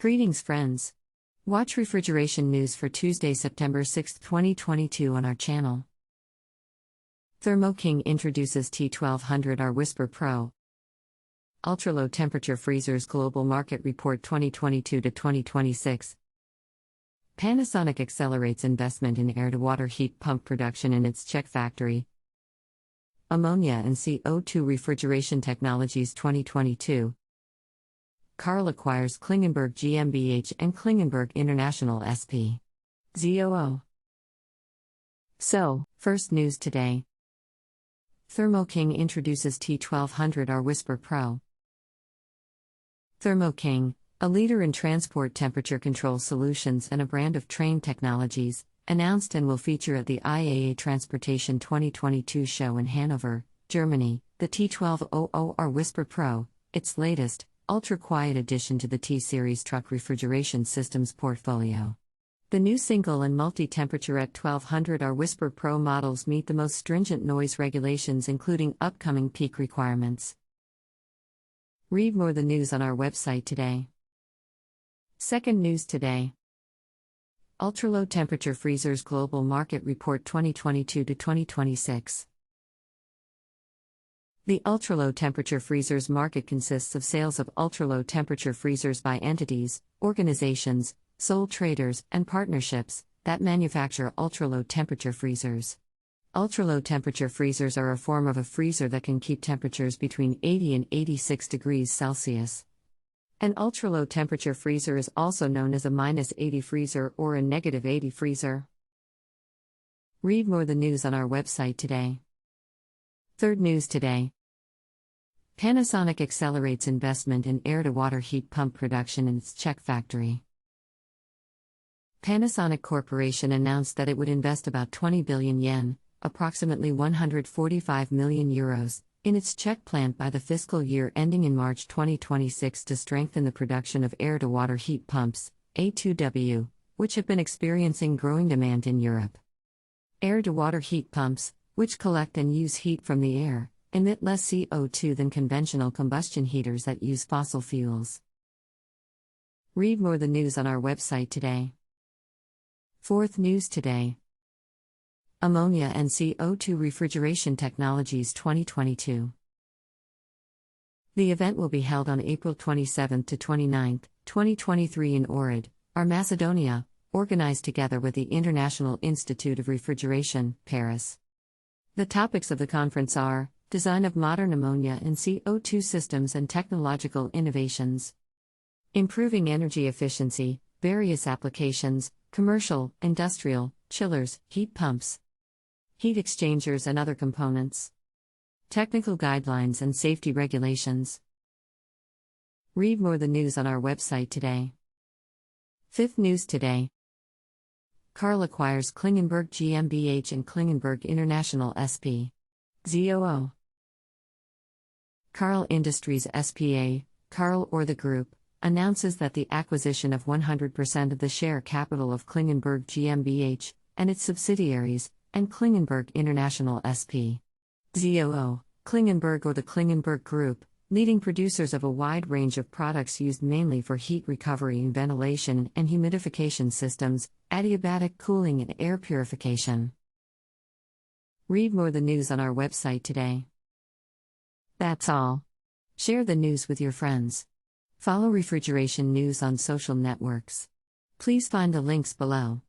Greetings, friends. Watch refrigeration news for Tuesday, September 6, 2022 on our channel. Thermo King introduces T-1200R Whisper Pro. Ultra-low temperature freezers global market report 2022-2026. Panasonic accelerates investment in air-to-water heat pump production in its Czech factory. Ammonia and CO2 refrigeration technologies 2022. CAREL acquires Klingenburg GmbH and Klingenburg International SP. Z.o.o. So, first news today. Thermo King introduces T-1200R Whisper Pro. Thermo King, a leader in transport temperature control solutions and a brand of Trane technologies, announced and will feature at the IAA Transportation 2022 show in Hanover, Germany, the T-1200R Whisper Pro, its latest, ultra-quiet addition to the T-Series truck refrigeration systems portfolio. The new single and multi-temperature at 1200R Whisper Pro models meet the most stringent noise regulations, including upcoming peak requirements. Read more the news on our website today. Second news today. Ultra-low temperature freezers global market report 2022-2026. The ultra-low temperature freezers market consists of sales of ultra-low temperature freezers by entities, organizations, sole traders, and partnerships that manufacture ultra-low temperature freezers. Ultra-low temperature freezers are a form of a freezer that can keep temperatures between 80 and 86 degrees Celsius. An ultra-low temperature freezer is also known as a -80 freezer or a -80 freezer. Read more the news on our website today. Third news today. Panasonic accelerates investment in air-to-water heat pump production in its Czech factory. Panasonic Corporation announced that it would invest about 20 billion yen, approximately 145 million euros, in its Czech plant by the fiscal year ending in March 2026 to strengthen the production of air-to-water heat pumps, A2W, which have been experiencing growing demand in Europe. Air-to-water heat pumps, which collect and use heat from the air, emit less CO2 than conventional combustion heaters that use fossil fuels. Read more the news on our website today. Fourth news today. Ammonia and CO2 refrigeration technologies 2022. The event will be held on April 27 to 29, 2023 in Ohrid, Macedonia, organized together with the International Institute of Refrigeration, Paris. The topics of the conference are design of modern ammonia and CO2 systems and technological innovations, improving energy efficiency, various applications, commercial, industrial, chillers, heat pumps, heat exchangers and other components, technical guidelines and safety regulations. Read more the news on our website today. Fifth news today. CAREL acquires Klingenburg GmbH and Klingenburg International SP. Z.o.o. CAREL Industries S.p.A., CAREL or the Group, announces that the acquisition of 100% of the share capital of Klingenburg GmbH and its subsidiaries, and Klingenburg International SP. Z.o.o., Klingenburg or the Klingenburg Group, leading producers of a wide range of products used mainly for heat recovery and ventilation and humidification systems, adiabatic cooling and air purification. Read more the news on our website today. That's all. Share the news with your friends. Follow refrigeration news on social networks. Please find the links below.